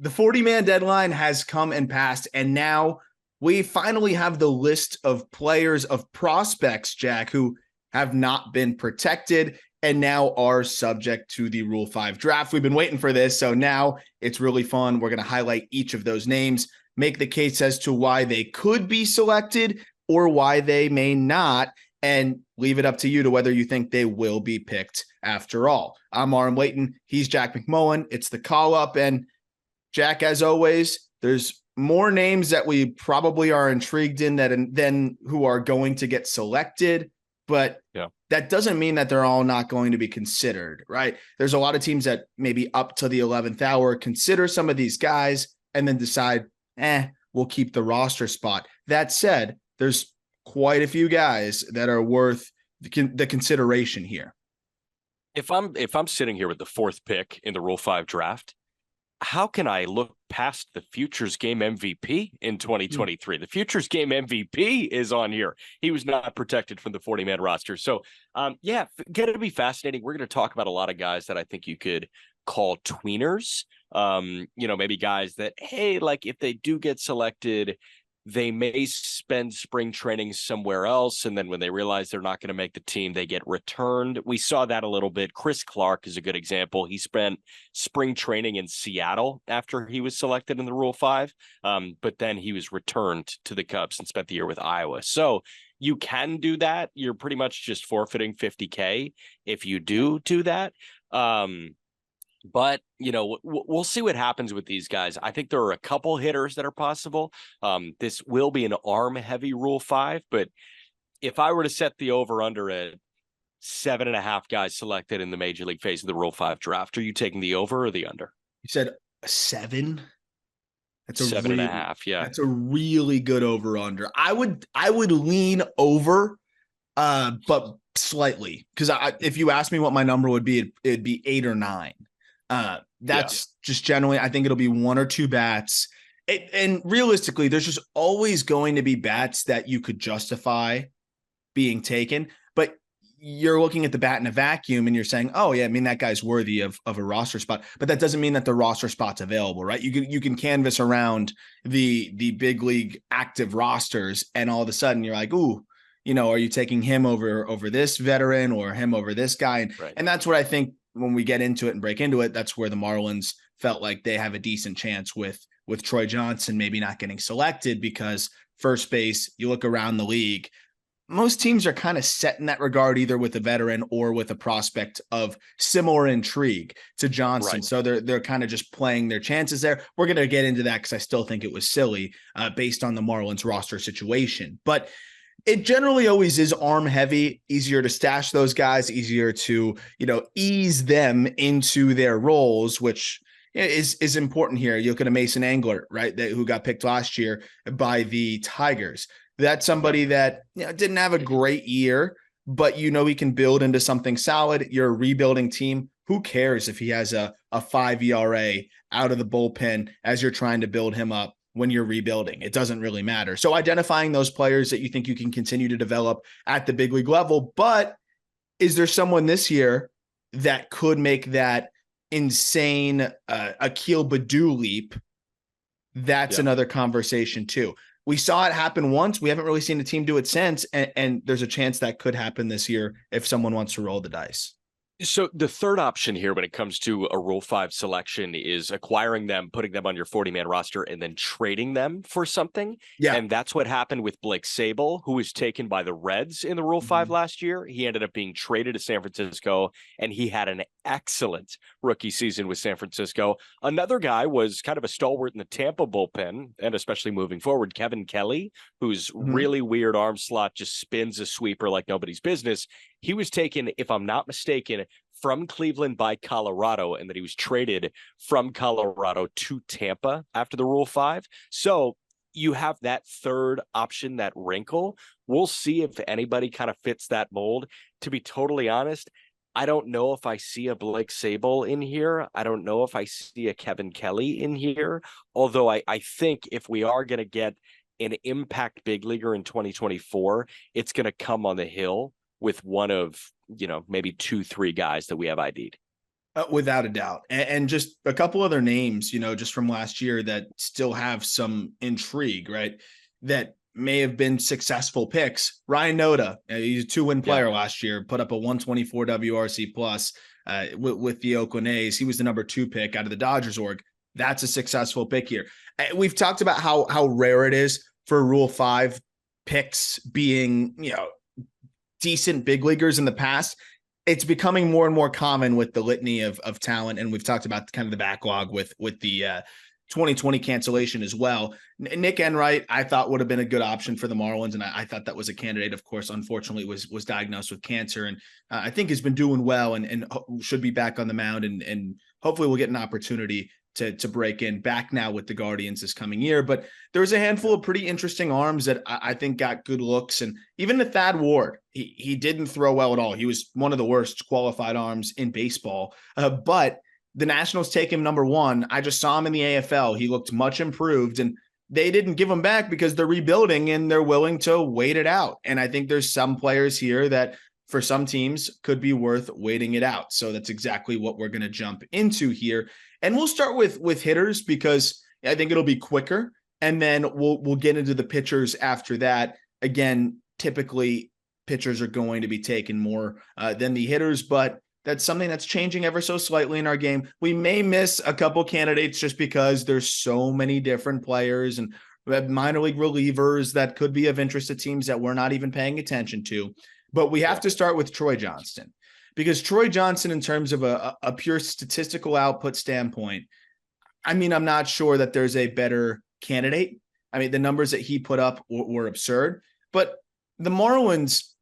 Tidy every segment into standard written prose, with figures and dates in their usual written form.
The 40-man deadline has come and passed, and now we finally have the list of players, of prospects, Jack, who have not been protected and now are subject to the Rule 5 draft. We've been waiting for this, so now it's really fun. We're going to highlight each of those names, make the case as to why they could be selected or why they may not, and leave it up to you to whether you think they will be picked after all. I'm Aram Layton. He's Jack McMullen. It's the call-up, and Jack, as always, there's more names that we probably are intrigued in than who are going to get selected, but that doesn't mean that they're all not going to be considered, right? There's a lot of teams that maybe up to the 11th hour consider some of these guys and then decide, we'll keep the roster spot. That said, there's quite a few guys that are worth the consideration here. If I'm sitting here with the 4th pick in the Rule 5 draft, how can I look past the Futures Game MVP in 2023? The Futures Game MVP is on here. He was not protected from the 40-man roster. So, going to be fascinating. We're going to talk about a lot of guys that I think you could call tweeners. Maybe guys that, hey, like if they do get selected, they may spend spring training somewhere else, and then when they realize they're not going to make the team, they get returned. We saw that a little bit. Chris Clark is a good example. He spent spring training in Seattle after he was selected in the Rule 5, but then he was returned to the Cubs and spent the year with Iowa. So you can do that. You're pretty much just forfeiting $50K if you do that. But, we'll see what happens with these guys. I think there are a couple hitters that are possible. This will be an arm-heavy Rule 5, but if I were to set the over-under at 7.5 guys selected in the Major League phase of the Rule 5 draft, are you taking the over or the under? You said 7? That's 7.5, yeah. That's a really good over-under. I would lean over, but slightly, because if you ask me what my number would be, it'd be 8 or 9. That's just generally, I think it'll be 1 or 2 bats. And realistically, there's just always going to be bats that you could justify being taken, but you're looking at the bat in a vacuum and you're saying, oh yeah, I mean, that guy's worthy of a roster spot, but that doesn't mean that the roster spot's available, right? You can canvas around the big league active rosters, and all of a sudden you're like, ooh, are you taking him over this veteran or him over this guy? And that's what I think when we get into it and break into it, that's where the Marlins felt like they have a decent chance with Troy Johnson maybe not getting selected, because first base, you look around the league, most teams are kind of set in that regard, either with a veteran or with a prospect of similar intrigue to Johnson. Right. So they're kind of just playing their chances there. We're going to get into that because I still think it was silly based on the Marlins roster situation. But it generally always is arm heavy, easier to stash those guys, easier to, ease them into their roles, which is important here. You look at a Mason Angler, right, who got picked last year by the Tigers. That's somebody that didn't have a great year, but he can build into something solid. You're a rebuilding team. Who cares if he has a 5 ERA out of the bullpen as you're trying to build him up? When you're rebuilding, it doesn't really matter. So identifying those players that you think you can continue to develop at the big league level, but is there someone this year that could make that insane Akil Baddoo leap? That's another conversation too. We saw it happen once. We haven't really seen a team do it since, and there's a chance that could happen this year if someone wants to roll the dice. So the third option here when it comes to a Rule 5 selection is acquiring them, putting them on your 40-man roster, and then trading them for something. Yeah. And that's what happened with Blake Sabol, who was taken by the Reds in the Rule 5 last year. He ended up being traded to San Francisco, and he had an excellent rookie season with San Francisco. Another guy was kind of a stalwart in the Tampa bullpen, and especially moving forward, Kevin Kelly, whose really weird arm slot just spins a sweeper like nobody's business. He was taken, if I'm not mistaken, from Cleveland by Colorado, and that he was traded from Colorado to Tampa after the Rule 5. So you have that third option, that wrinkle. We'll see if anybody kind of fits that mold. To be totally honest, I don't know if I see a Blake Sabol in here. I don't know if I see a Kevin Kelly in here. Although I think if we are going to get an impact big leaguer in 2024, it's going to come on the hill with one of, maybe 2-3 guys that we have ID'd. Without a doubt. And just a couple other names, just from last year that still have some intrigue, right? That may have been successful picks. Ryan Noda, he's a 2-win player last year, put up a 124 WRC plus with the Oakland A's. He was the number 2 pick out of the Dodgers org. That's a successful pick here. We've talked about how rare it is for Rule 5 picks being, decent big leaguers in the past. It's becoming more and more common with the litany of talent. And we've talked about kind of the backlog with the 2020 cancellation as well. Nick Enright, I thought would have been a good option for the Marlins. And I thought that was a candidate, of course, unfortunately was diagnosed with cancer. And I think has been doing well and should be back on the mound. And hopefully we'll get an opportunity to break in back now with the Guardians this coming year. But there's a handful of pretty interesting arms that I think got good looks. And even the Thad Ward, he didn't throw well at all. He was one of the worst qualified arms in baseball. But the Nationals take him number 1. I just saw him in the AFL. He looked much improved, and they didn't give him back because they're rebuilding and they're willing to wait it out. And I think there's some players here that for some teams could be worth waiting it out. So that's exactly what we're going to jump into here. And we'll start with hitters because I think it'll be quicker. And then we'll get into the pitchers after that. Again, typically pitchers are going to be taken more than the hitters, but that's something that's changing ever so slightly in our game. We may miss a couple candidates just because there's so many different players and minor league relievers that could be of interest to teams that we're not even paying attention to. But we have to start with Troy Johnston, because Troy Johnston, in terms of a pure statistical output standpoint, I mean, I'm not sure that there's a better candidate. I mean, the numbers that he put up were absurd, but the Marlins,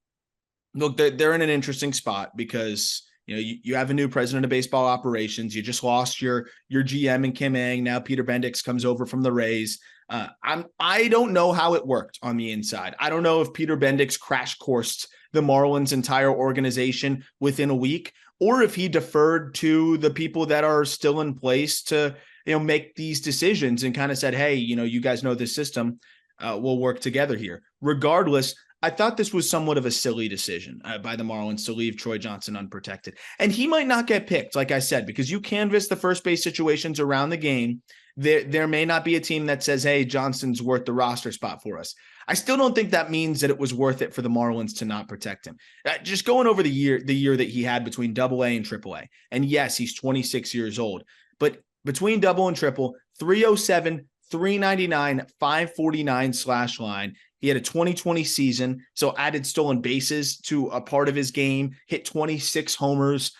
look, they're in an interesting spot because you have a new president of baseball operations. You just lost your GM in Kim Ng. Now Peter Bendix comes over from the Rays. I don't know how it worked on the inside. I don't know if Peter Bendix crash coursed the Marlins' entire organization within a week, or if he deferred to the people that are still in place to make these decisions and kind of said, hey, you guys know this system. We'll work together here. Regardless, I thought this was somewhat of a silly decision by the Marlins to leave Troy Johnston unprotected. And he might not get picked, like I said, because you canvass the first base situations around the game. There may not be a team that says, hey, Johnston's worth the roster spot for us. I still don't think that means that it was worth it for the Marlins to not protect him. Just going over the year that he had between AA and AAA. And yes, he's 26 years old, but between double and triple, 307, 399, 549 slash line. He had a 2020 season, so added stolen bases to a part of his game, hit 26 homers.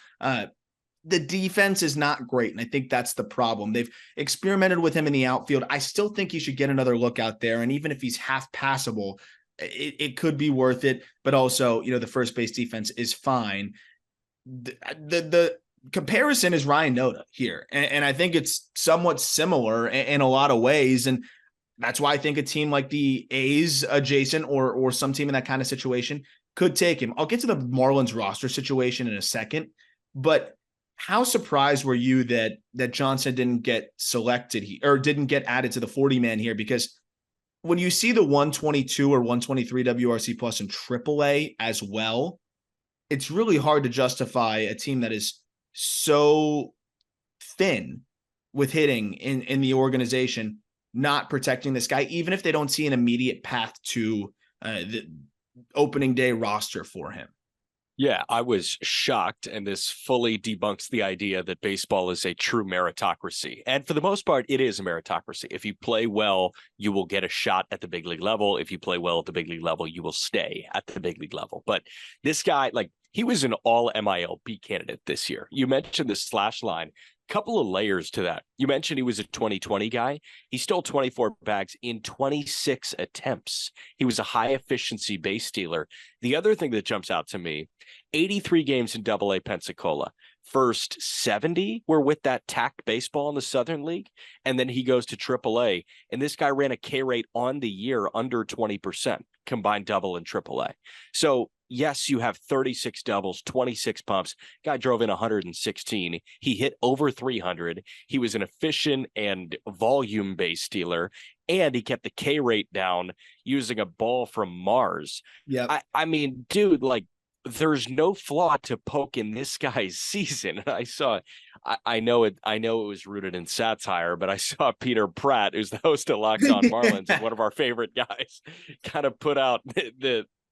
The defense is not great, and I think that's the problem. They've experimented with him in the outfield. I still think he should get another look out there, and even if he's half passable, it could be worth it. But also, the first base defense is fine. The comparison is Ryan Noda here, and I think it's somewhat similar in a lot of ways, and that's why I think a team like the A's adjacent or some team in that kind of situation could take him. I'll get to the Marlins roster situation in a second, but how surprised were you that Johnson didn't get selected or didn't get added to the 40-man here? Because when you see the 122 or 123 WRC plus in AAA as well, it's really hard to justify a team that is so thin with hitting in the organization not protecting this guy, even if they don't see an immediate path to the opening day roster for him. Yeah, I was shocked, and this fully debunks the idea that baseball is a true meritocracy. And for the most part, it is a meritocracy. If you play well, you will get a shot at the big league level. If you play well at the big league level, you will stay at the big league level. But this guy, he was an all MILB candidate this year. You mentioned the slash line. Couple of layers to that. You mentioned he was a 2020 guy. He stole 24 bags in 26 attempts. He was a high efficiency base stealer. The other thing that jumps out to me, 83 games in AA Pensacola. First 70 were with that TAC baseball in the Southern League. And then he goes to AAA. And this guy ran a K rate on the year under 20%, combined double and AAA. So yes, you have 36 doubles, 26 pumps. Guy drove in 116. He hit over 300. He was an efficient and volume-based stealer, and he kept the K rate down using a ball from Mars. Yeah, I mean, dude, there's no flaw to poke in this guy's season. I know it was rooted in satire, but I saw Peter Pratt, who's the host of Locked On Marlins and one of our favorite guys, kind of put out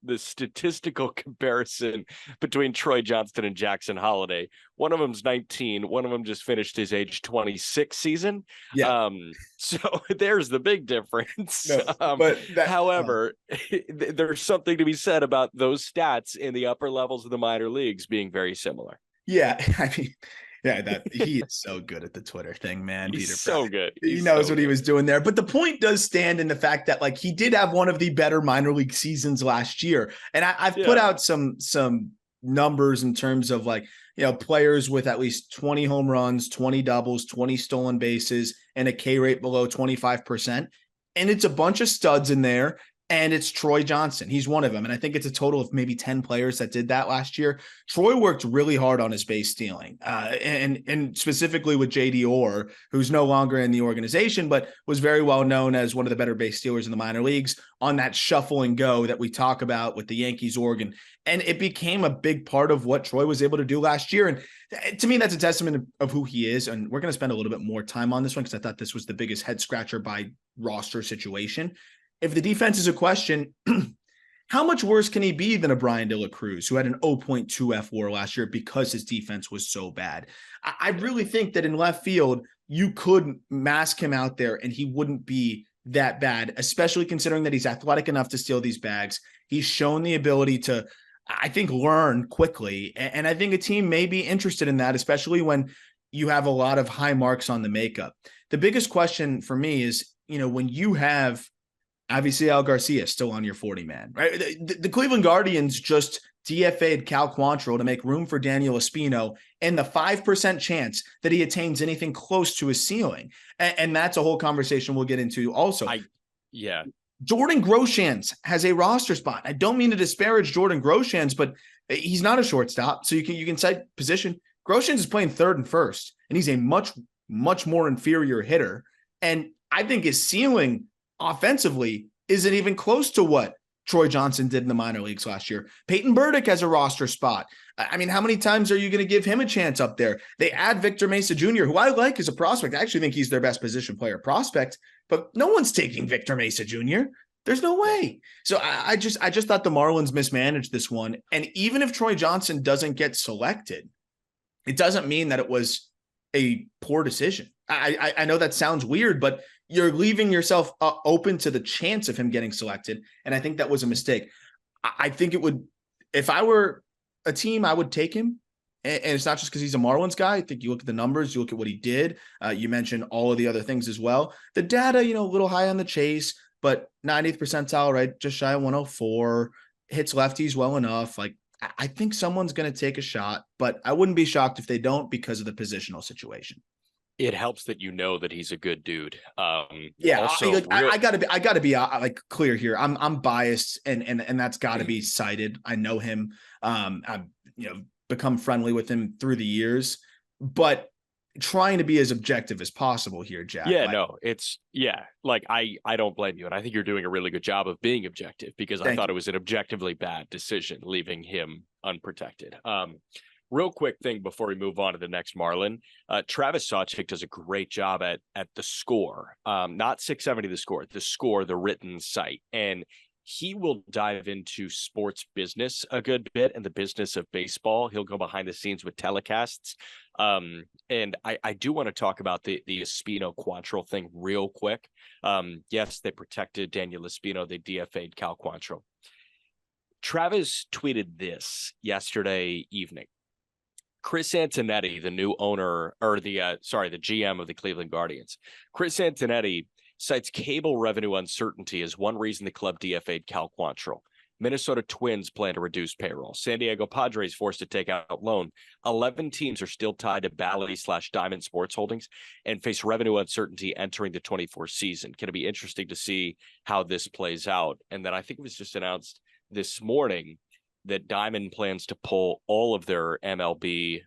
the statistical comparison between Troy Johnston and Jackson Holliday. One of them's 19, one of them just finished his age 26 season. Yeah. So there's the big difference. No, but however, there's something to be said about those stats in the upper levels of the minor leagues being very similar. Yeah, I mean, yeah, he is so good at the Twitter thing, man. He's Peter so Pratt. good. He knows what he was doing there. But the point does stand in the fact that like he did have one of the better minor league seasons last year. And I've put out some numbers in terms of like, players with at least 20 home runs, 20 doubles, 20 stolen bases, and a K rate below 25%. And it's a bunch of studs in there. And it's Troy Johnston. He's one of them. And I think it's a total of maybe 10 players that did that last year. Troy worked really hard on his base stealing, and specifically with J.D. Orr, who's no longer in the organization, but was very well known as one of the better base stealers in the minor leagues on that shuffle and go that we talk about with the Yankees org. And it became a big part of what Troy was able to do last year. And to me, that's a testament of who he is. And we're going to spend a little bit more time on this one because I thought this was the biggest head scratcher by roster situation. If the defense is a question, how much worse can he be than a Brian De La Cruz, who had an 0.2 fWAR last year because his defense was so bad? I really think that in left field, you could mask him out there and he wouldn't be that bad, especially considering that he's athletic enough to steal these bags. He's shown the ability to, I think, learn quickly. And I think a team may be interested in that, especially when you have a lot of high marks on the makeup. The biggest question for me is, when you have obviously Al Garcia still on your 40-man, right? The Cleveland Guardians just DFA'd Cal Quantrill to make room for Daniel Espino and the 5% chance that he attains anything close to his ceiling. And that's a whole conversation we'll get into also. Jordan Groshans has a roster spot. I don't mean to disparage Jordan Groshans, but he's not a shortstop. So you can cite position. Groshans is playing third and first, and he's a much, much more inferior hitter. And I think his ceiling offensively isn't even close to what Troy Johnston did in the minor leagues last year. Peyton Burdick has a roster spot. I mean, how many times are you going to give him a chance up there? They add Victor Mesa Jr., who I like as a prospect. I actually think he's their best position player prospect, but no one's taking Victor Mesa Jr. There's no way. So I just thought the Marlins mismanaged this one. And even if Troy Johnston doesn't get selected, it doesn't mean that it was a poor decision. I know that sounds weird, but you're leaving yourself open to the chance of him getting selected. And I think that was a mistake. I think it would, if I were a team, I would take him. And it's not just because he's a Marlins guy. I think you look at the numbers, you look at what he did. You mentioned all of the other things as well. The data, a little high on the chase, but 90th percentile, right? Just shy of 104, hits lefties well enough. Like, I think someone's going to take a shot, but I wouldn't be shocked if they don't because of the positional situation. It helps that that he's a good dude. Yeah, also, I gotta be like clear here. I'm biased, and that's got to be cited. I know him. I've become friendly with him through the years, but trying to be as objective as possible here, Jack. Yeah, I don't blame you, and I think you're doing a really good job of being objective because I thought it was an objectively bad decision leaving him unprotected. Real quick thing before we move on to the next Marlin. Travis Sawchik does a great job at the score. Not 670 the score, the written site. And he will dive into sports business a good bit and the business of baseball. He'll go behind the scenes with telecasts. And I do want to talk about the Espino Quantrill thing real quick. Yes, they protected Daniel Espino. They DFA'd Cal Quantrill. Travis tweeted this yesterday evening. Chris Antonetti, the new owner, or the GM of the Cleveland Guardians. Chris Antonetti cites cable revenue uncertainty as one reason the club DFA'd Cal Quantrill. Minnesota Twins plan to reduce payroll. San Diego Padres forced to take out loan. 11 teams are still tied to Bally/Diamond Sports Holdings and face revenue uncertainty entering the 24 season. Can it be interesting to see how this plays out? And then I think it was just announced this morning that Diamond plans to pull all of their MLB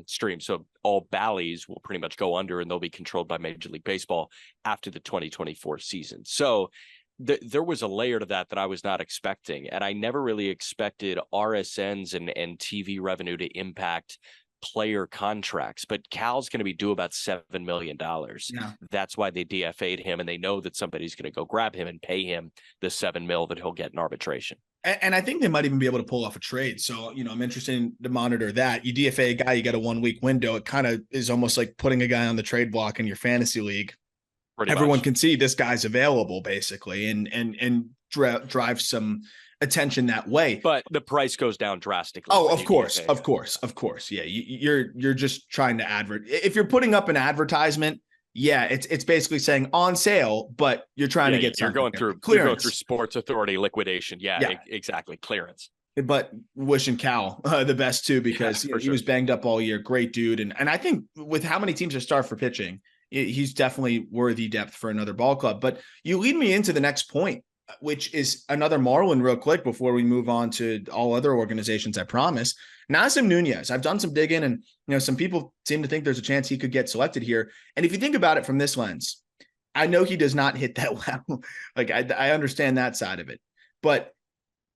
streams. So all Bally's will pretty much go under and they'll be controlled by Major League Baseball after the 2024 season. So there was a layer to that I was not expecting, and I never really expected RSNs and TV revenue to impact player contracts. But Cal's going to be due about $7 million. Yeah. That's why they DFA'd him, and they know that somebody's going to go grab him and pay him the $7 million that he'll get in arbitration. And I think they might even be able to pull off a trade. So, I'm interested to monitor that. You DFA a guy, you got a 1 week window. It kind of is almost like putting a guy on the trade block in your fantasy league. Everyone can see this guy's available, basically, and drive some attention that way. But the price goes down drastically. Oh, of course. Yeah, you're just trying to if you're putting up an advertisement, yeah, it's basically saying on sale, but you're trying to get you're going through Sports Authority liquidation. Yeah. Exactly, clearance. But wishing Cal the best too, because he was banged up all year. Great dude, and I think with how many teams are starved for pitching, he's definitely worthy depth for another ball club. But you lead me into the next point, which is another Marlin real quick before we move on to all other organizations, I promise. Nazem Nunez, I've done some digging, and some people seem to think there's a chance he could get selected here. And if you think about it from this lens, I know he does not hit that well. Like I understand that side of it. But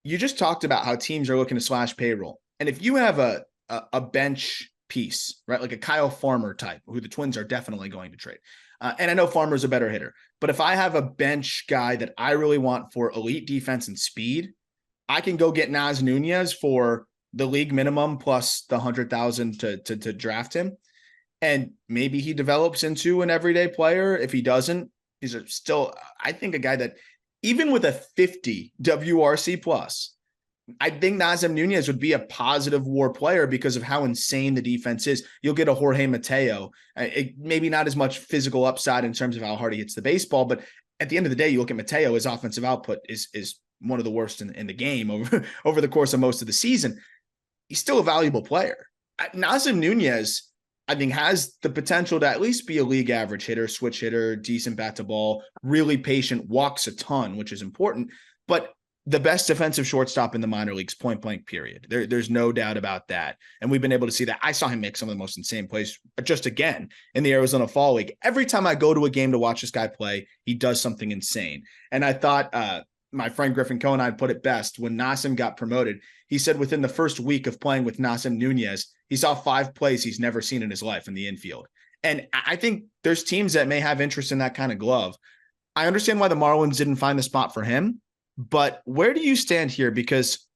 you just talked about how teams are looking to slash payroll. And if you have a bench piece, right, like a Kyle Farmer type, who the Twins are definitely going to trade. And I know Farmer's a better hitter, but if I have a bench guy that I really want for elite defense and speed, I can go get Naz Nunez for the league minimum plus the 100,000 to draft him. And maybe he develops into an everyday player. If he doesn't, he's still, I think, a guy that even with a 50 WRC plus, I think Nazem Nunez would be a positive WAR player because of how insane the defense is. You'll get a Jorge Mateo, maybe not as much physical upside in terms of how hard he hits the baseball, but at the end of the day, you look at Mateo, his offensive output is one of the worst in the game over the course of most of the season. He's still a valuable player. Nazem Nunez, I think, has the potential to at least be a league average hitter, switch hitter, decent bat to ball, really patient, walks a ton, which is important, but the best defensive shortstop in the minor leagues, point blank, period. There's no doubt about that. And we've been able to see that. I saw him make some of the most insane plays just again in the Arizona Fall League. Every time I go to a game to watch this guy play, he does something insane. And I thought my friend Griffin Cohen, I put it best when Nazem got promoted. He said within the first week of playing with Nazem Nunez, he saw 5 plays he's never seen in his life in the infield. And I think there's teams that may have interest in that kind of glove. I understand why the Marlins didn't find the spot for him. But where do you stand here? Because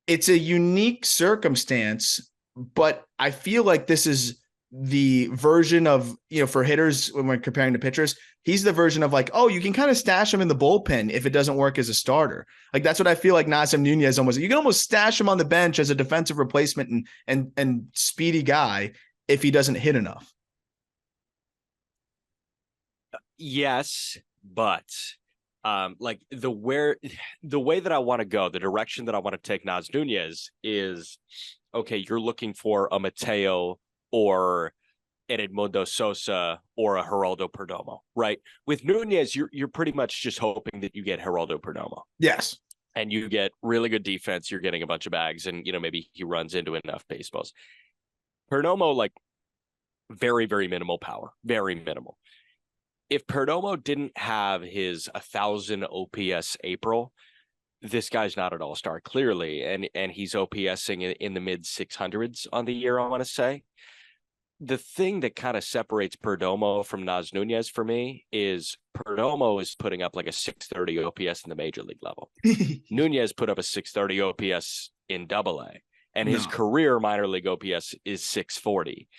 it's a unique circumstance, but I feel like this is the version of, for hitters, when we're comparing to pitchers, he's the version of like, oh, you can kind of stash him in the bullpen if it doesn't work as a starter. Like, that's what I feel like Nazem Nunez almost, you can almost stash him on the bench as a defensive replacement and speedy guy if he doesn't hit enough. Yes, but like the way that I want to go, the direction that I want to take Naz Nunez is, okay, you're looking for a Mateo or an Edmundo Sosa or a Geraldo Perdomo, right? With Nunez, you're pretty much just hoping that you get Geraldo Perdomo. Yes. And you get really good defense, you're getting a bunch of bags, and maybe he runs into enough baseballs. Perdomo, like, very, very minimal power, very minimal. If Perdomo didn't have his 1,000 OPS April, this guy's not an all-star, clearly, and he's OPSing in the mid 600s on the year, I want to say. The thing that kind of separates Perdomo from Naz Nunez for me is Perdomo is putting up like a 630 OPS in the major league level. Nunez put up a 630 OPS in AA, and his career minor league OPS is 640.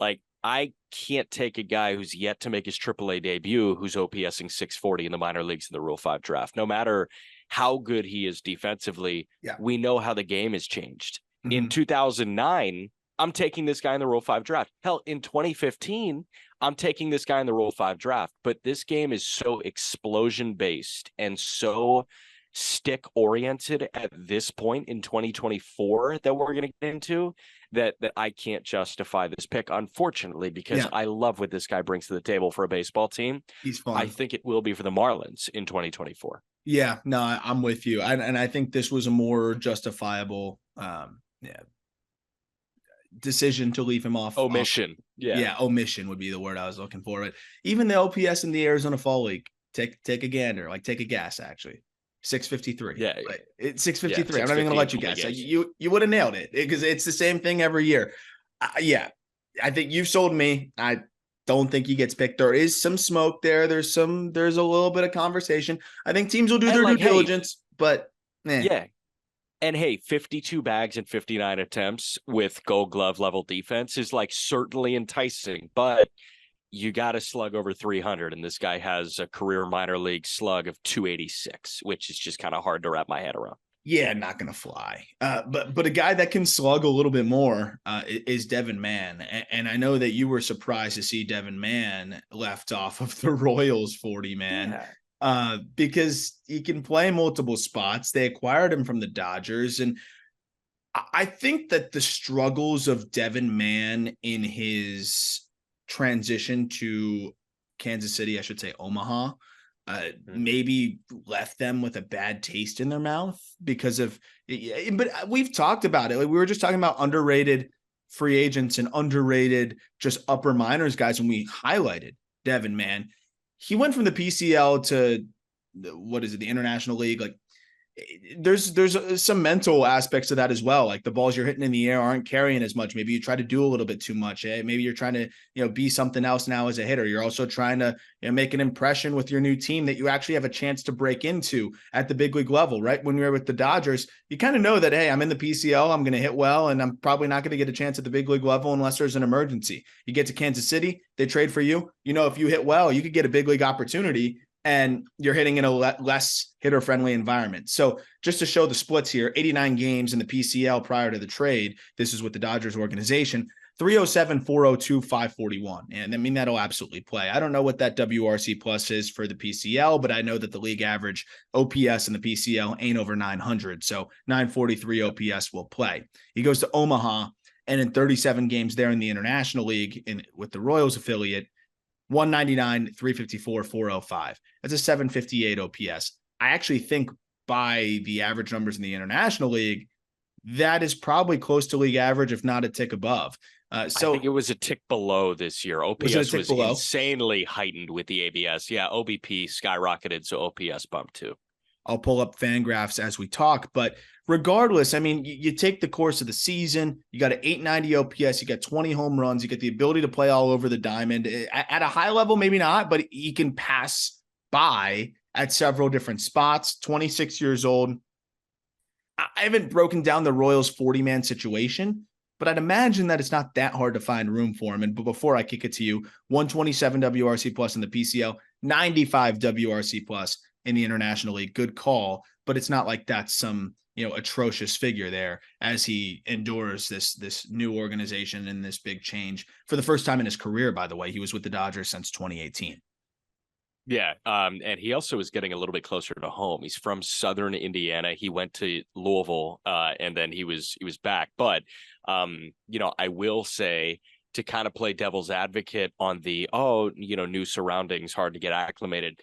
Like, I can't take a guy who's yet to make his AAA debut who's OPSing 640 in the minor leagues in the Rule 5 draft. No matter how good he is defensively, we know how the game has changed. Mm-hmm. In 2009, I'm taking this guy in the Rule 5 draft. Hell, in 2015, I'm taking this guy in the Rule 5 draft. But this game is so explosion-based and so stick-oriented at this point in 2024 that we're going to get into that I can't justify this pick, unfortunately, because I love what this guy brings to the table for a baseball team. He's fun. I think it will be for the Marlins in 2024. Yeah, no, I'm with you. And I think this was a more justifiable decision to leave him off. Omission. Yeah, omission would be the word I was looking for. But even the OPS in the Arizona Fall League, take a gander, like take a guess. Actually, 653. Yeah, Right. It's 653. yeah, I'm not even gonna 650 let in you the league guess. games. You would have nailed it because it's the same thing every year. Yeah, I think you've sold me. I don't think he gets picked. There is some smoke there. There's a little bit of conversation. I think teams will do And their due like, hey, diligence, but yeah. And hey, 52 bags and 59 attempts with Gold Glove level defense is like certainly enticing, but you got to slug over 300, and this guy has a career minor league slug of 286, which is just kind of hard to wrap my head around. yeah, not gonna fly. But a guy that can slug a little bit more is Devin Mann, and I know that you were surprised to see Devin Mann left off of the Royals 40 man, Yeah. because he can play multiple spots. They acquired him from the Dodgers, and I think that the struggles of Devin Mann in his transition to Kansas City, I should say Omaha, maybe left them with a bad taste in their mouth because of. But we've talked about it. Like we were just talking about underrated free agents and underrated just upper minors guys when we highlighted Devin Mann. He went from the PCL to what is it, the International League, like there's some mental aspects of that as well. Like the balls you're hitting in the air aren't carrying as much. Maybe you try to do a little bit too much. Maybe you're trying to, be something else now as a hitter. You're also trying to make an impression with your new team that you actually have a chance to break into at the big league level, right? When you're with the Dodgers, you kind of know that, hey, I'm in the PCL, I'm going to hit well, and I'm probably not going to get a chance at the big league level unless there's an emergency. You get to Kansas City, they trade for you. If you hit well, you could get a big league opportunity, and you're hitting in a less hitter-friendly environment. So just to show the splits here, 89 games in the PCL prior to the trade. This is with the Dodgers organization. 307, 402, 541. And I mean, that'll absolutely play. I don't know what that WRC plus is for the PCL, but I know that the league average OPS in the PCL ain't over 900. So 943 OPS will play. He goes to Omaha, and in 37 games there in the International League with the Royals affiliate, 199, 354, 405. That's a 758 OPS. I actually think by the average numbers in the International League, that is probably close to league average, if not a tick above. I think it was a tick below this year. OPS was insanely heightened with the ABS. Yeah, OBP skyrocketed, so OPS bumped too. I'll pull up Fangraphs as we talk, but regardless, I mean, you take the course of the season, you got an 890 OPS, you got 20 home runs, you get the ability to play all over the diamond. At a high level, maybe not, but he can pass by at several different spots. 26 years old. I haven't broken down the Royals 40-man situation, but I'd imagine that it's not that hard to find room for him. And before I kick it to you, 127 WRC plus in the PCL, 95 WRC plus in the International League. Good call, but it's not like that's some atrocious figure there as he endures this new organization and this big change for the first time in his career. By the way, he was with the Dodgers since 2018. Yeah, and he also is getting a little bit closer to home. He's from Southern Indiana. He went to Louisville, and then he was back. But I will say, to kind of play devil's advocate on the new surroundings, hard to get acclimated.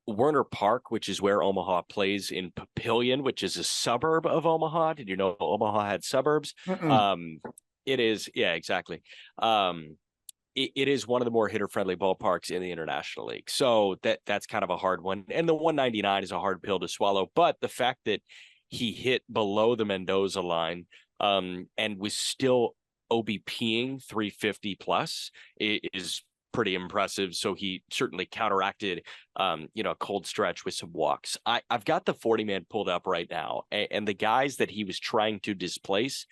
Werner Park, which is where Omaha plays in Papillion, which is a suburb of Omaha. Did you know Omaha had suburbs? It is, yeah, exactly. It is one of the more hitter-friendly ballparks in the International League. So that's kind of a hard one. And the 199 is a hard pill to swallow. But the fact that he hit below the Mendoza line and was still OBPing 350 plus is pretty impressive. So he certainly counteracted, a cold stretch with some walks. I've got the 40-man pulled up right now. And the guys that he was trying to displace,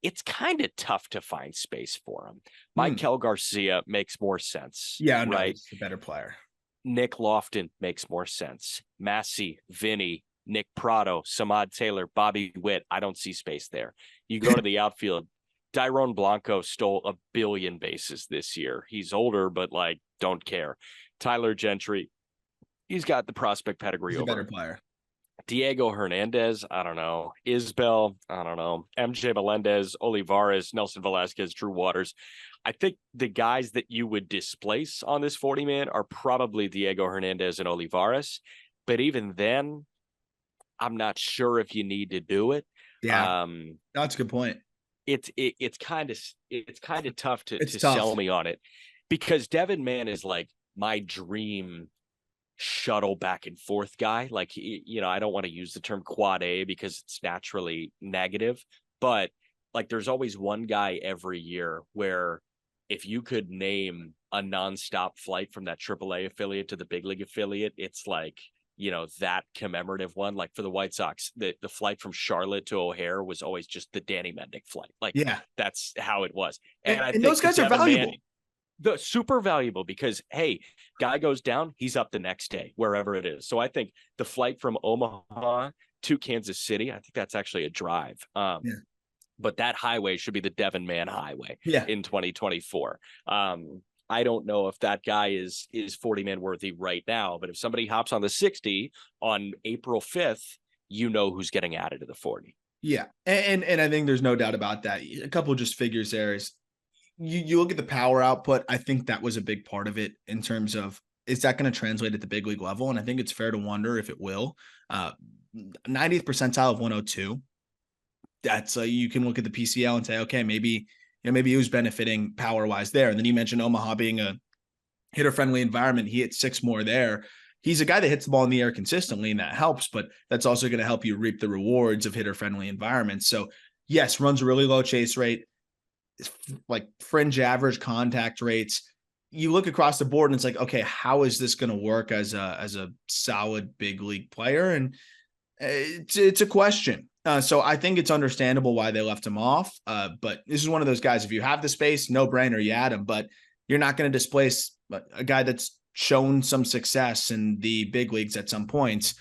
it's kind of tough to find space for him. Michael Garcia makes more sense. Yeah, no, right? He's a better player. Nick Lofton makes more sense. Massey, Vinny, Nick Prado, Samad Taylor, Bobby Witt. I don't see space there. You go to the outfield. Dairon Blanco stole 1 billion bases this year. He's older, but don't care. Tyler Gentry, he's got the prospect pedigree. He's a better player. Diego Hernandez, I don't know. Isbell, I don't know. MJ Melendez, Olivares, Nelson Velasquez, Drew Waters. I think the guys that you would displace on this 40-man are probably Diego Hernandez and Olivares. But even then, I'm not sure if you need to do it. Yeah, that's a good point. It's kind of tough to sell me on it, because Devin Mann is like my dream shuttle back and forth guy. Like, I don't want to use the term quad A because it's naturally negative, but like there's always one guy every year where if you could name a nonstop flight from that AAA affiliate to the big league affiliate, it's like, that commemorative one. Like for the White Sox, the flight from Charlotte to O'Hare was always just the Danny Mendick flight. Like Yeah. that's how it was. And I And think those the guys are Devin valuable. the super valuable because, hey, guy goes down, he's up the next day, wherever it is. So I think the flight from Omaha to Kansas City, I think that's actually a drive. Yeah. But that highway should be the Devin Man Highway Yeah. in 2024. I don't know if that guy is 40-man worthy right now, but if somebody hops on the 60 on April 5th, who's getting added to the 40. Yeah. And I think there's no doubt about that. A couple of just figures there is you look at the power output. I think that was a big part of it in terms of, is that going to translate at the big league level? And I think it's fair to wonder if it will. 90th percentile of 102. That's you can look at the PCL and say, okay, maybe he was benefiting power wise there. And then you mentioned Omaha being a hitter friendly environment. He hit 6 more there. He's a guy that hits the ball in the air consistently, and that helps, but that's also going to help you reap the rewards of hitter friendly environments. So yes, runs a really low chase rate, like fringe average contact rates. You look across the board and it's like, okay, how is this going to work as a solid big league player? And it's a question. So I think it's understandable why they left him off. But this is one of those guys, if you have the space, no brainer, you add him, but you're not going to displace a guy that's shown some success in the big leagues at some points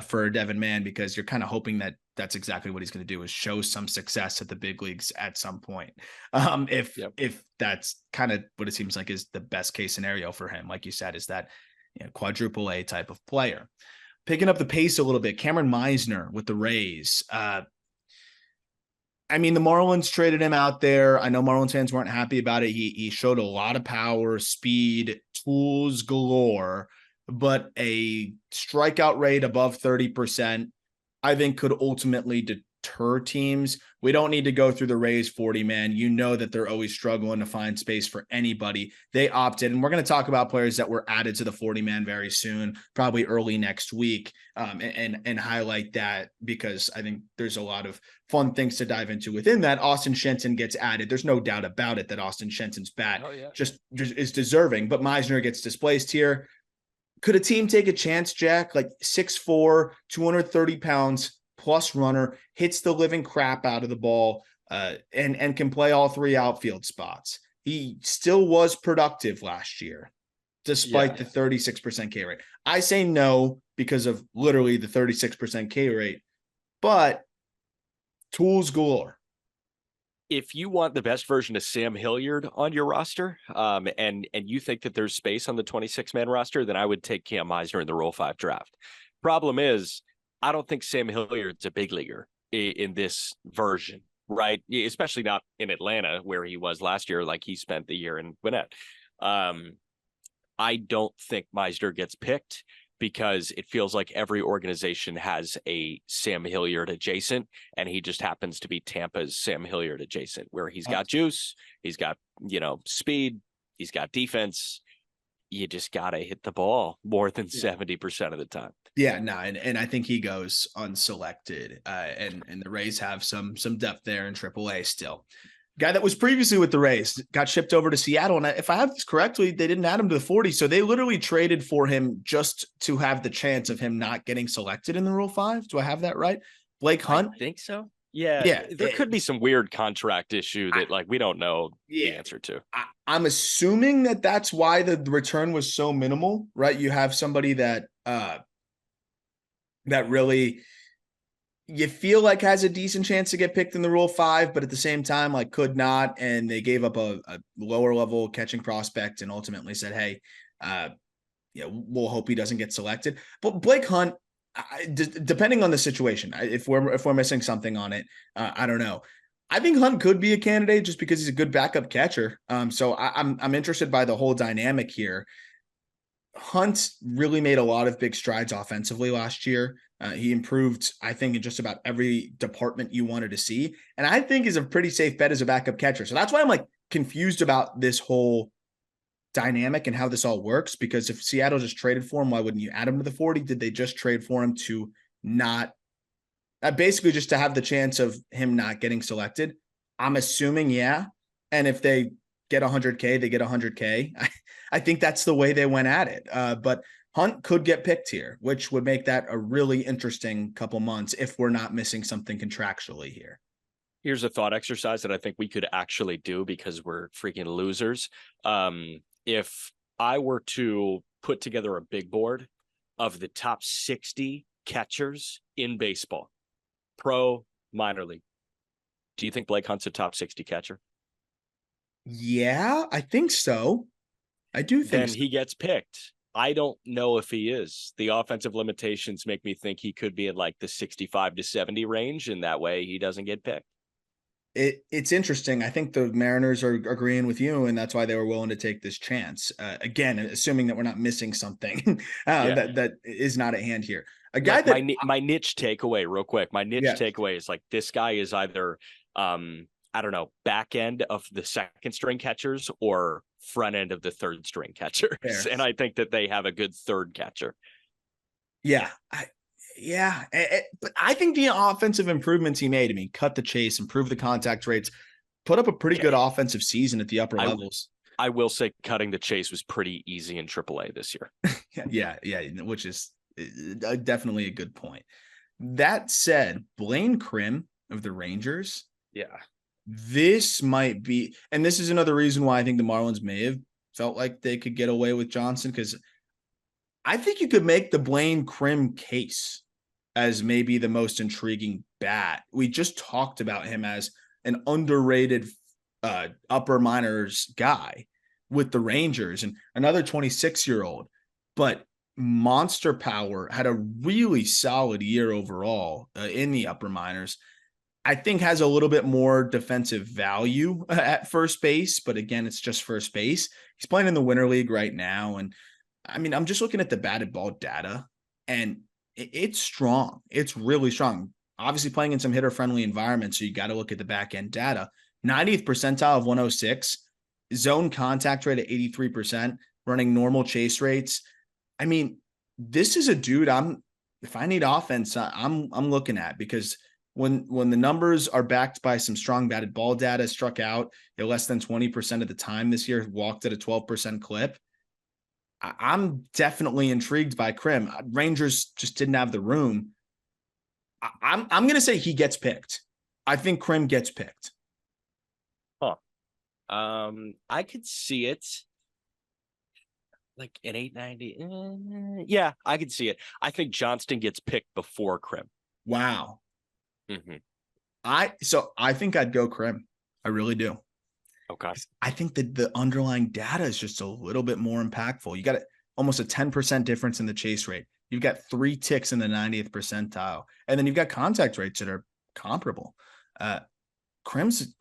for Devin Mann, because you're kind of hoping that that's exactly what he's going to do, is show some success at the big leagues at some point. If that's kind of what it seems like is the best case scenario for him, like you said, is that quadruple A type of player. Picking up the pace a little bit, Cameron Meisner with the Rays. The Marlins traded him out there. I know Marlins fans weren't happy about it. He showed a lot of power, speed, tools galore, but a strikeout rate above 30%, I think could ultimately deter teams. We don't need to go through the Rays 40-man. You know that they're always struggling to find space for anybody. They opted, and we're going to talk about players that were added to the 40-man very soon, probably early next week, and highlight that, because I think there's a lot of fun things to dive into within that. Austin Shenson gets added. There's no doubt about it that Austin Shenson's bat just is deserving, but Meisner gets displaced here. Could a team take a chance, Jack? Like 6'4", 230 pounds, plus runner, hits the living crap out of the ball, and can play all 3 outfield spots. He still was productive last year, despite the 36% K rate. I say no because of literally the 36% K rate, but tools galore. If you want the best version of Sam Hilliard on your roster, and you think that there's space on the 26-man roster, then I would take Cam Meisner in the Rule 5 draft. Problem is, I don't think Sam Hilliard's a big leaguer in this version, right? Especially not in Atlanta, where he was last year, like he spent the year in Gwinnett. I don't think Meisner gets picked because it feels like every organization has a Sam Hilliard adjacent, and he just happens to be Tampa's Sam Hilliard adjacent, where he's got juice, he's got, speed, he's got defense. You just got to hit the ball more than 70% of the time. Yeah, no, and I think he goes unselected, and the Rays have some depth there in AAA still. Guy that was previously with the Rays got shipped over to Seattle, and if I have this correctly, they didn't add him to the 40, so they literally traded for him just to have the chance of him not getting selected in the Rule 5. Do I have that right? Blake Hunt? I think so. Yeah. There could be some weird contract issue that we don't know the answer to. I'm assuming that that's why the return was so minimal, right? You have somebody that that really you feel like has a decent chance to get picked in the Rule 5, but at the same time, like could not. And they gave up a lower level catching prospect and ultimately said, hey, we'll hope he doesn't get selected. But Blake Hunt, depending on the situation, if we're missing something on it, I don't know. I think Hunt could be a candidate just because he's a good backup catcher. So I'm interested by the whole dynamic here. Hunt really made a lot of big strides offensively last year. He improved, I think, in just about every department you wanted to see. And I think is a pretty safe bet as a backup catcher. So that's why I'm like confused about this whole dynamic and how this all works, because if Seattle just traded for him, why wouldn't you add him to the 40? Did they just trade for him to not basically just to have the chance of him not getting selected? I'm assuming, yeah. And if they get 100K, they get 100K. I think that's the way they went at it. But Hunt could get picked here, which would make that a really interesting couple months if we're not missing something contractually here. Here's a thought exercise that I think we could actually do because we're freaking losers. If I were to put together a big board of the top 60 catchers in baseball, pro, minor league, do you think Blake Hunt's a top 60 catcher? Yeah, I think so. I do think then so. He gets picked. I don't know if he is. The offensive limitations make me think he could be in like the 65 to 70 range, and that way he doesn't get picked. It's interesting. I think the Mariners are agreeing with you, and that's why they were willing to take this chance. Again, assuming that we're not missing something that is not at hand here. A guy that my niche takeaway, real quick. My niche takeaway is like this guy is either I don't know, back end of the second string catchers or front end of the third string catchers. Fair. And I think that they have a good third catcher. Yeah. But I think the offensive improvements he made, cut the chase, improve the contact rates, put up a pretty good offensive season at the upper levels. I will say cutting the chase was pretty easy in AAA this year. yeah, which is definitely a good point. That said, Blaine Crim of the Rangers. Yeah. This might be, and this is another reason why I think the Marlins may have felt like they could get away with Johnson, because I think you could make the Blaine Crim case as maybe the most intriguing bat. We just talked about him as an underrated upper minors guy with the Rangers, and another 26-year-old, but monster power, had a really solid year overall in the upper minors. I think has a little bit more defensive value at first base, but again, it's just first base. He's playing in the Winter League right now, and I'm just looking at the batted ball data, and it's strong. It's really strong. Obviously playing in some hitter-friendly environments, so you got to look at the back-end data. 90th percentile of 106, zone contact rate at 83%, running normal chase rates. This is a dude if I need offense, I'm looking at, because when the numbers are backed by some strong batted ball data, struck out at less than 20% of the time this year, walked at a 12% clip, I'm definitely intrigued by Crim. Rangers just didn't have the room. I'm going to say he gets picked. I think Crim gets picked. Huh. I could see it. Like an 890. Yeah, I could see it. I think Johnston gets picked before Crim. Wow. Mm-hmm. I think I'd go Crim. I really do. Okay. I think that the underlying data is just a little bit more impactful. You got almost a 10% difference in the chase rate. You've got 3 ticks in the 90th percentile, and then you've got contact rates that are comparable. Crim's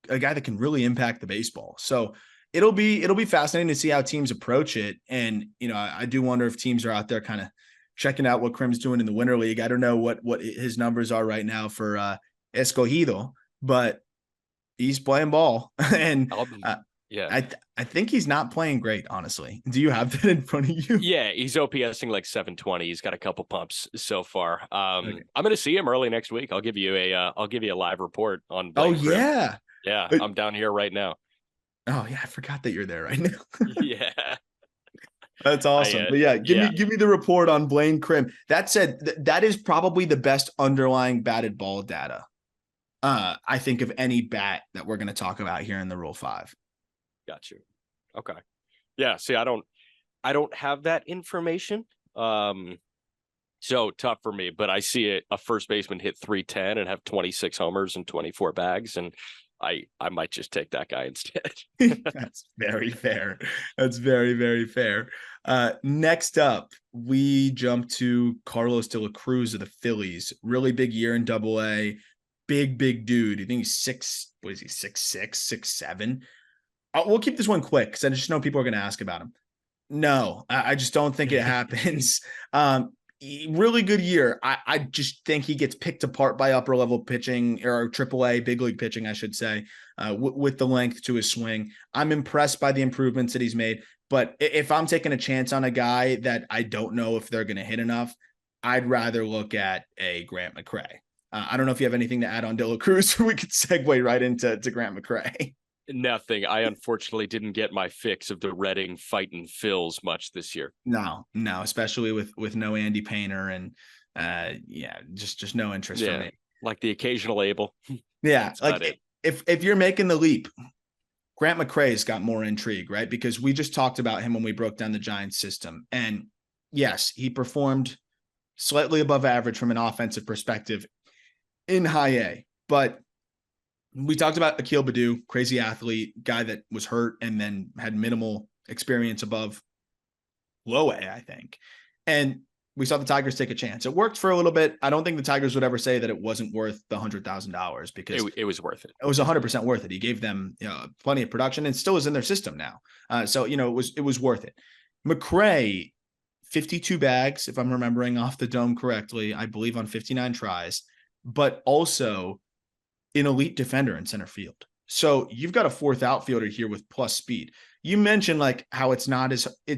a guy that can really impact the baseball. So it'll be fascinating to see how teams approach it. And I do wonder if teams are out there kind of checking out what Crim's doing in the Winter League. I don't know what his numbers are right now for Escogido, but he's playing ball. And I think he's not playing great, honestly. Do you have that in front of you? Yeah, he's OPSing like 720. He's got a couple pumps so far. Okay. I'm going to see him early next week. I'll give you a live report on Blake Crim. Yeah. Yeah, I'm down here right now. Oh yeah, I forgot that you're there right now. Yeah. That's awesome. But yeah, give me the report on Blaine Crim. That said, that is probably the best underlying batted ball data. I think of any bat that we're going to talk about here in the Rule 5. Got you. Okay. Yeah. See, I don't have that information. So tough for me, but I see a first baseman hit 310 and have 26 homers and 24 bags, and I might just take that guy instead. That's very fair. That's very, very fair. Next up, we jump to Carlos De La Cruz of the Phillies. Really big year in Double-A. Big dude. You think he's 6'6", 6'7"? We'll keep this one quick because I just know people are going to ask about him. No, I just don't think it happens. Really good year. I just think he gets picked apart by upper level pitching, or AAA big league pitching, I should say, with the length to his swing. I'm impressed by the improvements that he's made. But if I'm taking a chance on a guy that I don't know if they're going to hit enough, I'd rather look at a Grant McCray. I don't know if you have anything to add on De La Cruz, or we could segue right into Grant McCray. Nothing. I unfortunately didn't get my fix of the Reading fighting Phils much this year. No, especially with no Andy Painter and just no interest from me. Like the occasional Abel. Yeah, like if you're making the leap, Grant McCray's got more intrigue, right? Because we just talked about him when we broke down the Giants system. And yes, he performed slightly above average from an offensive perspective in high A. But we talked about Akil Baddoo, crazy athlete, guy that was hurt and then had minimal experience above low A, I think. And we saw the Tigers take a chance. It worked for a little bit. I don't think the Tigers would ever say that it wasn't worth the $100,000 because it was worth it. It was 100% worth it. He gave them plenty of production and still is in their system now. So it was worth it. McCray, 52 bags, if I'm remembering off the dome correctly, I believe on 59 tries, but also an elite defender in center field. So you've got a fourth outfielder here with plus speed. You mentioned like how it's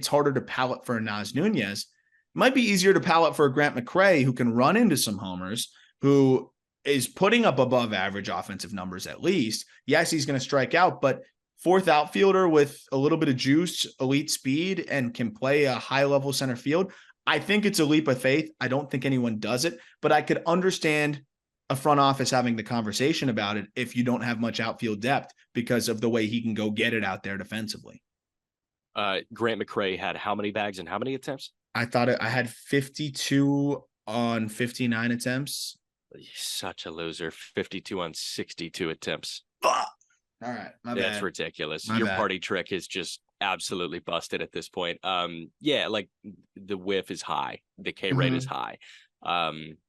harder to pallet for a Naz Nunez. It might be easier to pallet for a Grant McCray who can run into some homers, who is putting up above average offensive numbers at least. Yes, he's going to strike out, but fourth outfielder with a little bit of juice, elite speed, and can play a high level center field. I think it's a leap of faith. I don't think anyone does it, but I could understand a front office having the conversation about it if you don't have much outfield depth because of the way he can go get it out there defensively. Grant McCray had how many bags and how many attempts? I had 52 on 59 attempts. Such a loser. 52 on 62 attempts. Fuck. All right. That's ridiculous. Your party trick is just absolutely busted at this point. Like the whiff is high. The K rate is high.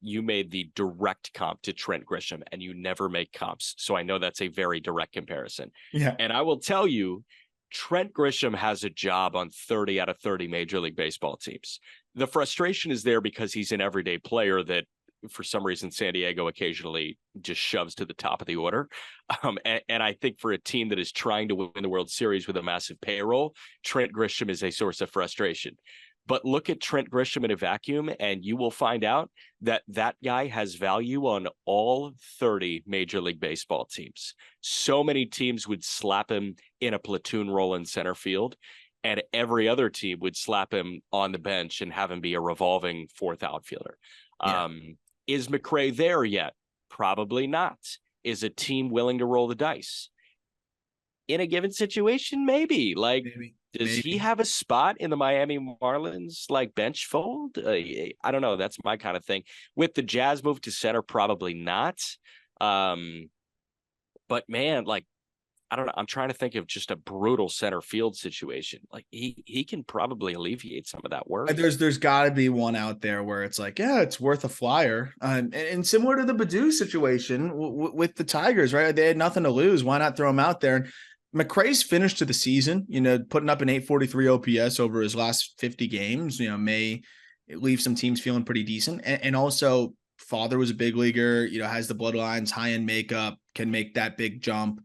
You made the direct comp to Trent Grisham and you never make comps. So I know that's a very direct comparison. Yeah. And I will tell you, Trent Grisham has a job on 30 out of 30 Major League Baseball teams. The frustration is there because he's an everyday player that for some reason San Diego occasionally just shoves to the top of the order. And I think for a team that is trying to win the World Series with a massive payroll, Trent Grisham is a source of frustration. But look at Trent Grisham in a vacuum, and you will find out that that guy has value on all 30 Major League Baseball teams. So many teams would slap him in a platoon role in center field, and every other team would slap him on the bench and have him be a revolving fourth outfielder. Yeah. Is McCray there yet? Probably not. Is a team willing to roll the dice? In a given situation, maybe. Does he have a spot in the Miami Marlins bench fold? I don't know. That's my kind of thing. With the Jazz move to center, probably not. But man, I don't know. I'm trying to think of just a brutal center field situation. He can probably alleviate some of that work. There's got to be one out there where it's it's worth a flyer. And similar to the Baddoo situation with the Tigers, right? They had nothing to lose. Why not throw him out there? And McCray's finished to the season, putting up an 843 OPS over his last 50 games, may leave some teams feeling pretty decent. And also father was a big leaguer, has the bloodlines, high end makeup, can make that big jump.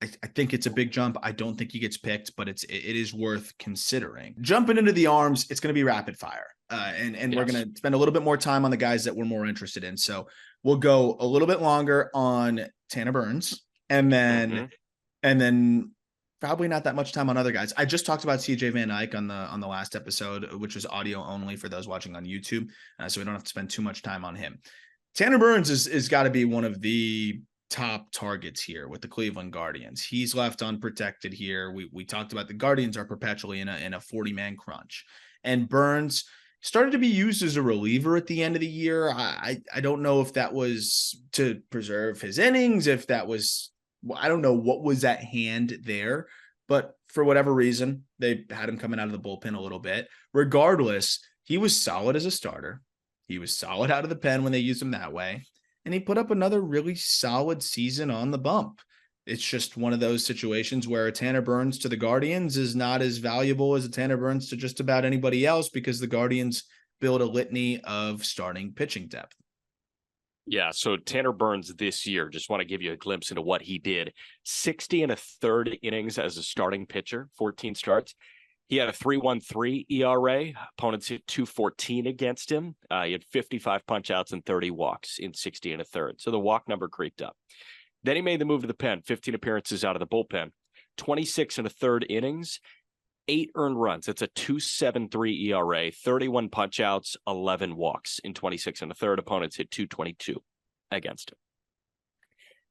I think it's a big jump. I don't think he gets picked, but it is worth considering. Jumping into the arms, it's going to be rapid fire. And yes, we're going to spend a little bit more time on the guys that we're more interested in. So we'll go a little bit longer on Tanner Burns and then probably not that much time on other guys. I just talked about CJ Van Eyck on the last episode, which was audio only for those watching on YouTube. So we don't have to spend too much time on him. Tanner Burns is got to be one of the top targets here with the Cleveland Guardians. He's left unprotected here. We talked about the Guardians are perpetually in a 40-man crunch, and Burns started to be used as a reliever at the end of the year. I don't know if that was to preserve his innings, if that was, I don't know what was at hand there, but for whatever reason, they had him coming out of the bullpen a little bit. Regardless, he was solid as a starter. He was solid out of the pen when they used him that way. And he put up another really solid season on the bump. It's just one of those situations where a Tanner Burns to the Guardians is not as valuable as a Tanner Burns to just about anybody else because the Guardians build a litany of starting pitching depth. Yeah, so Tanner Burns this year, just want to give you a glimpse into what he did. 60 and a third innings as a starting pitcher, 14 starts. He had a 3.13 ERA. Opponents hit 214 against him. He had 55 punch outs and 30 walks in 60 and a third. So the walk number creeped up. Then he made the move to the pen, 15 appearances out of the bullpen, 26 and a third innings, 8 earned runs. It's a 2.73 ERA, 31 punch outs, 11 walks in 26 and a third. Opponents hit 222 against him.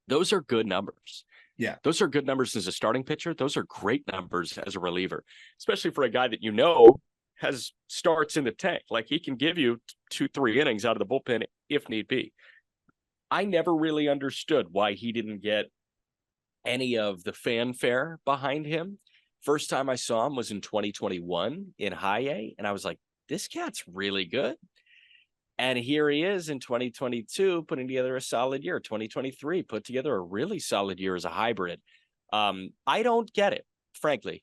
Those are good numbers. Yeah. Those are good numbers as a starting pitcher. Those are great numbers as a reliever, especially for a guy that has starts in the tank. Like, he can give you 2-3 innings out of the bullpen if need be. I never really understood why he didn't get any of the fanfare behind him. First time I saw him was in 2021 in High A, and I was like, this cat's really good. And here he is in 2022 putting together a solid year. 2023 put together a really solid year as a hybrid. I don't get it, frankly.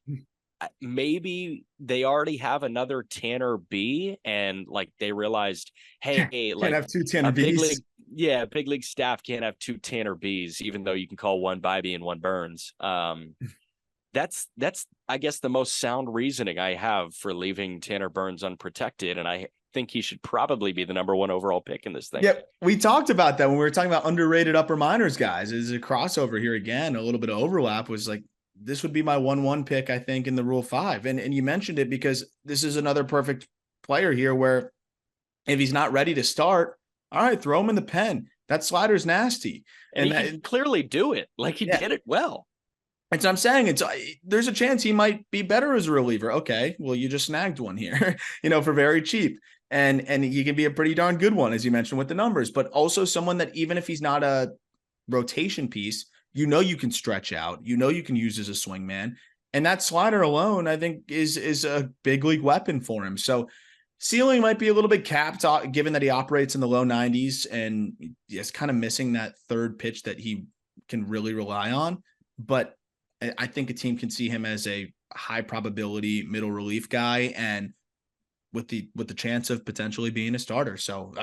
Maybe they already have another Tanner B, and like they realized, hey, can't have 2 Tanner B's. Big league staff can't have 2 Tanner B's, even though you can call one Bibee and one Burns. That's I guess the most sound reasoning I have for leaving Tanner Burns unprotected, and I think he should probably be the number 1 overall pick in this thing. Yep, we talked about that when we were talking about underrated upper minors guys. Is a crossover here again, a little bit of overlap. Was like, this would be my 1-1 pick, I think, in the Rule 5. And you mentioned it because this is another perfect player here where if he's not ready to start, all right, throw him in the pen. That slider's nasty. And he can clearly do it. Like, he did it well. And so I'm saying there's a chance he might be better as a reliever. Okay, well, you just snagged one here, for very cheap. And he can be a pretty darn good one, as you mentioned with the numbers, but also someone that even if he's not a rotation piece, you can stretch out, you can use as a swing man. And that slider alone, I think, is a big league weapon for him. So ceiling might be a little bit capped, given that he operates in the low 90s and is kind of missing that third pitch that he can really rely on. But I think a team can see him as a high probability middle relief guy, and with the chance of potentially being a starter. So